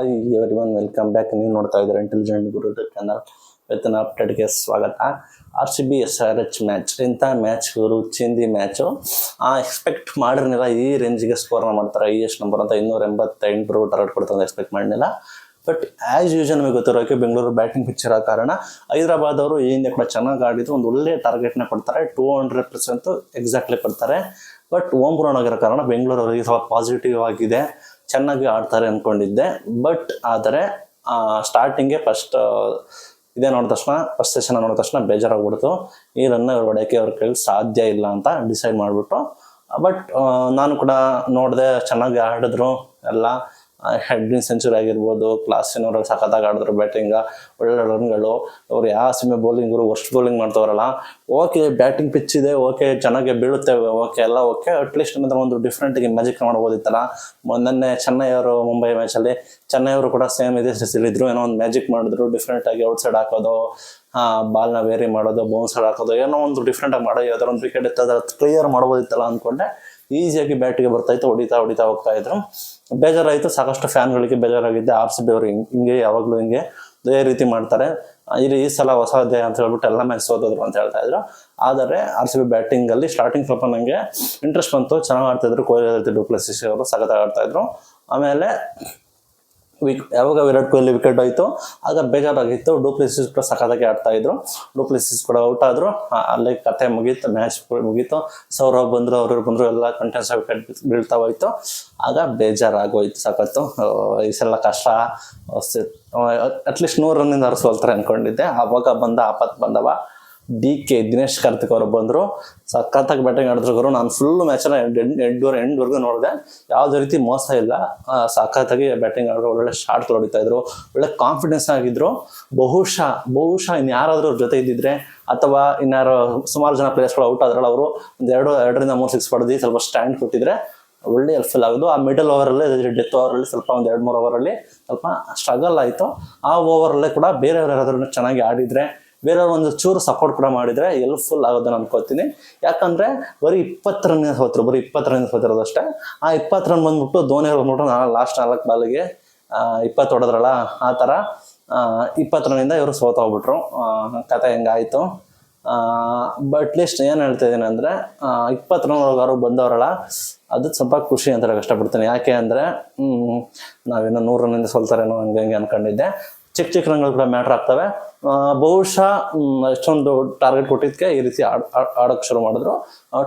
Hi everyone, welcome back. ನೀವು ನೋಡ್ತಾ ಇದ್ದೀರಾ ಇಂಟೆಲಿಜೆಂಟ್ ಗುರು ಚಾನಲ್. ಇವತ್ತಿನ ಅಪ್ಡೇಟ್ಗೆ ಸ್ವಾಗತ. RCB SRH ಮ್ಯಾಚ್, ಇಂಥ ಮ್ಯಾಚ್ ಇವರು ಚಿಂದಿ ಮ್ಯಾಚು. ಎಕ್ಸ್ಪೆಕ್ಟ್ ಮಾಡಿರಲಿಲ್ಲ ಈ ರೇಂಜಿಗೆ ಸ್ಕೋರ್ನ ಮಾಡ್ತಾರೆ. ಎಷ್ಟು ನಂಬರ್ ಅಂತ 288 ಟಾರ್ಗೆಟ್ ಕೊಡ್ತಾರೆ ಎಕ್ಸ್ಪೆಕ್ಟ್ ಮಾಡಲಿಲ್ಲ. ಬಟ್ ಆ್ಯಸ್ ಯೂಶಲ್ ನಮಗೆ ಗೊತ್ತಿರೋಕೆ ಬೆಂಗಳೂರು ಬ್ಯಾಟಿಂಗ್ ಪಿಚ್ ಇರೋ ಕಾರಣ ಹೈದರಾಬಾದ್ ಅವರು ಈ ಹಿಂದೆ ಕೂಡ ಚೆನ್ನಾಗಿ ಆಡಿದ್ದು ಒಂದು ಒಳ್ಳೆ ಟಾರ್ಗೆಟ್ನ ಕೊಡ್ತಾರೆ. 200% ಎಕ್ಸಾಕ್ಟ್ಲಿ ಕೊಡ್ತಾರೆ. ಬಟ್ ಓಮ್ ಗ್ರೌಂಡ್ ಆಗಿರೋ ಕಾರಣ ಬೆಂಗಳೂರು ಅವರಿಗೆ ಸ್ವಲ್ಪ ಪಾಸಿಟಿವ್ ಆಗಿದೆ, ಚೆನ್ನಾಗಿ ಆಡ್ತಾರೆ ಅಂದ್ಕೊಂಡಿದ್ದೆ. ಬಟ್ ಆದರೆ ಸ್ಟಾರ್ಟಿಂಗ್ಗೆ ಫಸ್ಟ್ ಸೆಷನ್ ನೋಡಿದ ತಕ್ಷಣ ಬೇಜಾರಾಗ್ಬಿಡ್ತು. ಈ ರನ್ನ ಹೊಡೆಯೋಕ್ಕೆ ಅವ್ರ ಕೈಲಿ ಸಾಧ್ಯ ಇಲ್ಲ ಅಂತ ಡಿಸೈಡ್ ಮಾಡಿಬಿಟ್ಟು. ಬಟ್ ನಾನು ಕೂಡ ನೋಡಿದೆ, ಚೆನ್ನಾಗಿ ಆಡಿದ್ರು ಎಲ್ಲ. ಹೆಡ್ವಿನ್ ಸೆಂಚುರಿ ಆಗಿರ್ಬೋದು, ಕ್ಲಾಸಿನವ್ರಲ್ಲಿ ಸಖತ್ತಾಗಿ ಆಡಿದ್ರು ಬ್ಯಾಟಿಂಗ, ಒಳ್ಳೆ ರನ್ಗಳು. ಅವ್ರು ಯಾವ ಸಿಮೆ ಬೌಲಿಂಗರು ವರ್ಸ್ಟ್ ಬೌಲಿಂಗ್ ಮಾಡ್ತವ್ರಲ್ಲ. ಓಕೆ, ಬ್ಯಾಟಿಂಗ್ ಪಿಚ್ ಇದೆ, ಓಕೆ ಚೆನ್ನಾಗಿ ಬೀಳುತ್ತೇವೆ, ಓಕೆ ಎಲ್ಲ ಓಕೆ. ಅಟ್ಲೀಸ್ಟ್ ಏನಾದರೂ ಒಂದು ಡಿಫ್ರೆಂಟಾಗಿ ಮ್ಯಾಜಿಕ್ ಮಾಡ್ಬೋದಿತ್ತಲ್ಲ. ಮೊನ್ನೆ ಚೆನ್ನೈ ಅವರು ಮುಂಬೈ ಮ್ಯಾಚಲ್ಲಿ ಚೆನ್ನೈ ಅವರು ಕೂಡ ಸೇಮ್ ಇದೇ ಇಳಿದ್ರು, ಏನೋ ಒಂದು ಮ್ಯಾಜಿಕ್ ಮಾಡಿದ್ರು. ಡಿಫ್ರೆಂಟಾಗಿ ಔಟ್ ಸೈಡ್ ಹಾಕೋದು, ಬಾಲ್ನ ವೇರಿ ಮಾಡೋದು, ಬೌನ್ಸರ್ ಹಾಕೋದು, ಏನೋ ಒಂದು ಡಿಫ್ರೆಂಟಾಗಿ ಮಾಡೋದು. ಯಾವ್ದಾರು ಒಂದು ವಿಕೆಟ್ ಇತ್ತದ ಕ್ಲಿಯರ್ ಮಾಡ್ಬೋದಿತ್ತಲ್ಲ ಅಂದ್ಕೊಂಡೆ. ಈಸಿಯಾಗಿ ಬ್ಯಾಟಿಗೆ ಬರ್ತಾಯಿತ್ತು, ಹೊಡಿತಾ ಹೋಗ್ತಾ ಇದ್ರು. ಬೇಜಾರಾಯಿತು, ಸಾಕಷ್ಟು ಫ್ಯಾನ್ಗಳಿಗೆ ಬೇಜಾರಾಗಿದ್ದೆ. RCB ಅವರು ಹಿಂಗೆ ಯಾವಾಗಲೂ ಹಿಂಗೆ ಇದೇ ರೀತಿ ಮಾಡ್ತಾರೆ, ಈ ಸಲ ಹೊಸ ಅಧ್ಯಾಯ ಅಂತ ಹೇಳ್ಬಿಟ್ಟು ಎಲ್ಲ ಮ್ಯಾಚ್ ಸೋತೋದ್ರು ಅಂತ ಹೇಳ್ತಾ ಇದ್ರು. ಆದರೆ RCB ಬ್ಯಾಟಿಂಗಲ್ಲಿ ಸ್ಟಾರ್ಟಿಂಗ್ ಸ್ವಲ್ಪ ನನಗೆ ಇಂಟ್ರೆಸ್ಟ್ ಬಂತು, ಚೆನ್ನಾಗಿ ಆಡ್ತಾಯಿದ್ರು. ಕೊಹ್ಲಿ, ಡು ಪ್ಲೆಸಿಸ್ ಅವರು ಸಖತ್ತಾಗಿ ಆಡ್ತಾಯಿದ್ರು. ಆಮೇಲೆ ಯಾವಾಗ ವಿರಾಟ್ ಕೊಹ್ಲಿ ವಿಕೆಟ್ ಹೋಯ್ತು ಆಗ ಬೇಜಾರಾಗಿತ್ತು. ಡು ಪ್ಲೆಸಿಸ್ ಕೂಡ ಸಖತ್ತಾಗಿ ಆಡ್ತಾಯಿದ್ರು. ಡು ಪ್ಲೆಸಿಸ್ ಕೂಡ ಔಟ್ ಆದರು. ಅಲ್ಲಿ ಕತೆ ಮುಗೀತು, ಮ್ಯಾಚ್ ಮುಗೀತು. ಸೌರವ್ ಬಂದರು, ಅವ್ರವ್ರು ಬಂದರು, ಎಲ್ಲ ಕಂಟಿನ್ಯೂಸ್ ವಿಕೆಟ್ ಬೀಳ್ತಾ ಹೋಯ್ತು. ಆಗ ಬೇಜಾರಾಗೋಯ್ತು ಸಖತ್ತು. ಈ ಸಲ ಕಷ್ಟ, ಅಟ್ಲೀಸ್ಟ್ 100 ರನ್ನಿಂದ ಅವ್ರು ಸೋಲ್ತಾರೆ ಅಂದ್ಕೊಂಡಿದ್ದೆ. ಆವಾಗ ಆಪತ್ತು ಬಂದವ. ದಿನೇಶ್ ಕಾರ್ತಿಕ್ ಅವರು ಬಂದರು, ಸಖತ್ತಾಗಿ ಬ್ಯಾಟಿಂಗ್ ಆಡಿದ್ರು. ನಾನು ಫುಲ್ ಮ್ಯಾಚನ್ನ ಎಂಡ್ವರೆಗೂ ನೋಡಿದೆ, ಯಾವುದೇ ರೀತಿ ಮೋಸ ಇಲ್ಲ. ಸಖತ್ತಾಗಿ ಬ್ಯಾಟಿಂಗ್ ಆಡಿದ್ರು, ಒಳ್ಳೆ ಶಾಟ್ಗಳು ಹೊಡಿತಾಯಿದ್ರು, ಒಳ್ಳೆ ಕಾನ್ಫಿಡೆನ್ಸ್ ಆಗಿದ್ರು. ಬಹುಶಃ ಇನ್ಯಾರಾದರೂ ಅವ್ರ ಜೊತೆ ಇದ್ದಿದ್ರೆ, ಅಥವಾ ಇನ್ಯಾರು ಸುಮಾರು ಜನ ಪ್ಲೇಯರ್ಸ್ಗಳು ಔಟ್ ಆದ್ರಲ್ಲ, ಅವರು ಒಂದು 2ರಿಂದ 3 ಸಿಕ್ಸ್ ಹೊಡೆದು ಸ್ವಲ್ಪ ಸ್ಟ್ಯಾಂಡ್ ಕೊಟ್ಟಿದ್ರೆ ಒಳ್ಳೆ ಹೆಲ್ಪ್ಫುಲ್ ಆಗೋದು. ಆ ಮಿಡಲ್ ಓವರಲ್ಲಿ, ಡೆತ್ ಓವರಲ್ಲಿ ಸ್ವಲ್ಪ ಒಂದು 2-3 ಓವರಲ್ಲಿ ಸ್ವಲ್ಪ ಸ್ಟ್ರಗಲ್ ಆಯಿತು. ಆ ಓವರಲ್ಲೇ ಕೂಡ ಬೇರೆಯವ್ರು ಯಾರಾದ್ರೂ ಚೆನ್ನಾಗಿ ಆಡಿದರೆ, ಬೇರೆಯವ್ರು ಒಂದು ಚೂರು ಸಪೋರ್ಟ್ ಕೂಡ ಮಾಡಿದರೆ ಹೆಲ್ಪ್ಫುಲ್ ಆಗೋದನ್ನು ಅನ್ಕೋತೀನಿ. ಯಾಕಂದರೆ ಬರೀ 20 ರನ್ ಹೋದ್ರು, ಬರೀ 20 ರನ್ ಹೋತಿರೋದು ಅಷ್ಟೇ. ಆ 20 ರನ್ ಬಂದ್ಬಿಟ್ಟು ಧೋನಿ ಅವ್ರು ಬಂದ್ಬಿಟ್ಟು ಲಾಸ್ಟ್ 4 ಬಾಲಿಗೆ 20 ಹೊಡೆದ್ರಲ್ಲ, ಆ ಥರ 20 ರನ್ನಿಂದ ಇವರು ಸೋತೋಗ್ಬಿಟ್ರು. ಕತೆ ಹೆಂಗಾಯಿತು. ಬಟ್ ಅಟ್ಲೀಸ್ಟ್ ಏನು ಹೇಳ್ತಾ ಇದ್ದೀನಿ ಅಂದರೆ, 20 ರನ್ ಅವ್ರು ಬಂದವರಲ್ಲ, ಅದು ಸ್ವಲ್ಪ ಖುಷಿ ಅಂತ ಕಷ್ಟಪಡ್ತೀನಿ. ಯಾಕೆ ಅಂದರೆ ನಾವೇನೋ 100 ರನ್ನಿಂದ ಸೋಲ್ತಾರೇನೋ ಹಂಗೆ ಅನ್ಕೊಂಡಿದ್ದೆ. ಚಿಕ್ಕ ರನ್ಗಳು ಕೂಡ ಮ್ಯಾಟ್ರ್ ಆಗ್ತವೆ. ಬಹುಶಃ ಎಷ್ಟೊಂದು ಟಾರ್ಗೆಟ್ ಕೊಟ್ಟಿದ್ದಕ್ಕೆ ಈ ರೀತಿ ಆಡೋಕ್ಕೆ ಶುರು ಮಾಡಿದ್ರು.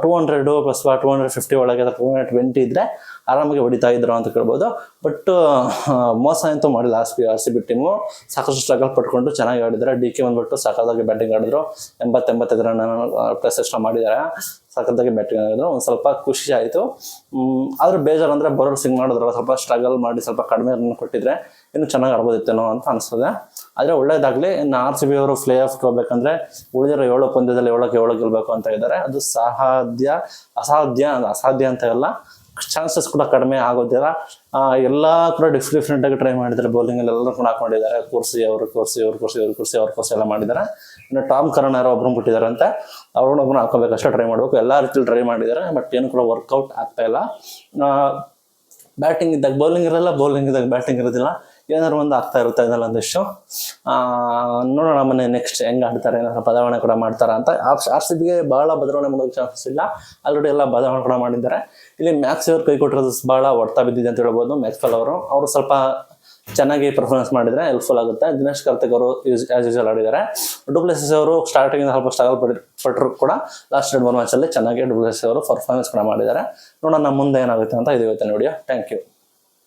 200 ಪ್ಲಸ್ 250 ಒಳಗೆ 220 ಇದ್ದರೆ ಆರಾಮಾಗಿ ಹೊಡಿತಾ ಇದ್ರು ಅಂತ ಕೇಳ್ಬೋದು. ಬಟ್ ಮೋಸ ಅಂತೂ ಮಾಡಿಲ್ಲ RCB ಟೀಮು. ಸಾಕಷ್ಟು ಸ್ಟ್ರಗಲ್ ಪಟ್ಕೊಂಡು ಚೆನ್ನಾಗಿ ಆಡಿದ್ದಾರೆ. DK ಬಂದ್ಬಿಟ್ಟು ಸಖತ್ತಾಗಿ ಬ್ಯಾಟಿಂಗ್ ಆಡಿದ್ರು, 80-85 ರನ್ ಪ್ಲಸ್ ಎಕ್ಸ್ಟ್ರಾ ಮಾಡಿದ್ದಾರೆ. ಸಖತ್ತಾಗಿ ಬ್ಯಾಟಿಂಗ್ ಆಗಿದ್ರು. ಒಂದು ಸ್ವಲ್ಪ ಖುಷಿ ಆಯಿತು. ಆದರೆ ಬೇಜಾರು ಅಂದರೆ ಬರೋರು ಸಿಂಗ್ ಮಾಡಿದ್ರು, ಸ್ವಲ್ಪ ಸ್ಟ್ರಗಲ್ ಮಾಡಿ ಸ್ವಲ್ಪ ಕಡಿಮೆ ರನ್ ಕೊಟ್ಟಿದ್ರೆ ಇನ್ನೂ ಚೆನ್ನಾಗಿ ಆಡ್ಬೋದಿತ್ತೇನೋ ಅಂತ ಅನಿಸ್ತದೆ. ಆದರೆ ಒಳ್ಳೇದಾಗಲಿ. ಇನ್ನು RCB ಅವರು ಪ್ಲೇ ಆಫ್ಗೆ ಹೋಗ್ಬೇಕಂದ್ರೆ ಉಳಿದಿರೋ 7 ಪಂದ್ಯದಲ್ಲಿ 7 ಗೆಲ್ಲಬೇಕು ಅಂತ ಇದ್ದಾರೆ. ಅದು ಅಸಾಧ್ಯ ಅಂತ ಎಲ್ಲ, ಚಾನ್ಸಸ್ ಕೂಡ ಕಡಿಮೆ ಆಗೋದಿಲ್ಲ. ಎಲ್ಲ ಕೂಡ ಡಿಫ್ರೆಂಟಾಗಿ ಟ್ರೈ ಮಾಡಿದ್ದಾರೆ. ಬೌಲಿಂಗಲ್ಲಿ ಎಲ್ಲರೂ ಕೂಡ ಹಾಕೊಂಡಿದ್ದಾರೆ. ಕೋರ್ಸಿ ಎಲ್ಲ ಮಾಡಿದ್ದಾರೆ. ಇನ್ನು ಟಾಮ್ ಕರ್ನ್ ಯಾರೋ ಒಬ್ಬರು ಬಿಟ್ಟಿದ್ದಾರೆ ಅಂತ, ಅವ್ರನ್ನೊಬ್ಬರು ಹಾಕೋಬೇಕಷ್ಟೇ ಟ್ರೈ ಮಾಡಬೇಕು. ಎಲ್ಲ ರೀತಿಯಲ್ಲಿ ಟ್ರೈ ಮಾಡಿದ್ದಾರೆ. ಬಟ್ ಏನು ಕೂಡ ವರ್ಕೌಟ್ ಆಗ್ತಾಯಿಲ್ಲ. ಬ್ಯಾಟಿಂಗ್ ಇದ್ದಾಗ ಬೌಲಿಂಗ್ ಇರಲ್ಲ, ಬೌಲಿಂಗ್ ಇದ್ದಾಗ ಬ್ಯಾಟಿಂಗ್ ಇರೋದಿಲ್ಲ. ಏನಾದ್ರು ಒಂದು ಆಗ್ತಾ ಇರುತ್ತೆ ಇದೆಲ್ಲ ಒಂದಿಷ್ಟು. ನೋಡೋಣ ಮನೆ ನೆಕ್ಸ್ಟ್ ಹೆಂಗೆ ಆಡ್ತಾರೆ, ಏನಾದ್ರು ಬದಲಾವಣೆ ಕೂಡ ಮಾಡ್ತಾರ ಅಂತ. RCBಗೆ ಭಾಳ ಬದಲಾವಣೆ ಮಾಡೋಕ್ಕೆ ಚಾನ್ಸಸ್ ಇಲ್ಲ, ಆಲ್ರೆಡಿ ಎಲ್ಲ ಬದಲಾವಣೆ ಕೂಡ ಮಾಡಿದ್ದಾರೆ. ಇಲ್ಲಿ ಮ್ಯಾಕ್ಸ್ ಅವ್ರು ಕೈ ಕೊಟ್ಟಿರೋದು ಭಾಳ ಹೊಡ್ತಾ ಬಿದ್ದಿದೆ ಅಂತ ಹೇಳ್ಬೋದು. ಮ್ಯಾಕ್ಸ್ವೆಲ್ ಅವರು ಸ್ವಲ್ಪ ಚೆನ್ನಾಗಿ ಪರ್ಫಾರ್ಮೆನ್ಸ್ ಮಾಡಿದರೆ ಹೆಲ್ಪ್ಫುಲ್ ಆಗುತ್ತೆ. ದಿನೇಶ್ ಕಾರ್ತಿಕ್ ಅವರು ಆ್ಯಸ್ ಯೂಶಲ್ ಆಡಿದ್ದಾರೆ. ಡು ಪ್ಲೆಸಿಸ್ ಅವರು ಸ್ಟಾರ್ಟಿಂಗ್ ಸ್ವಲ್ಪ ಸ್ಟ್ರಗಲ್ ಪಟ್ಟರು ಕೂಡ ಲಾಸ್ಟ್ 2-3 ಮ್ಯಾಚಲ್ಲಿ ಚೆನ್ನಾಗಿ ಡು ಪ್ಲೆಸಿಸ್ ಅವರು ಪರ್ಫಾರ್ಮೆನ್ಸ್ ಕೂಡ ಮಾಡಿದ್ದಾರೆ. ನೋಡೋಣ ಮುಂದೆ ಏನಾಗುತ್ತೆ ಅಂತ. ಇದು ಇವತ್ತಿನ ವಿಡಿಯೋ. Thank you.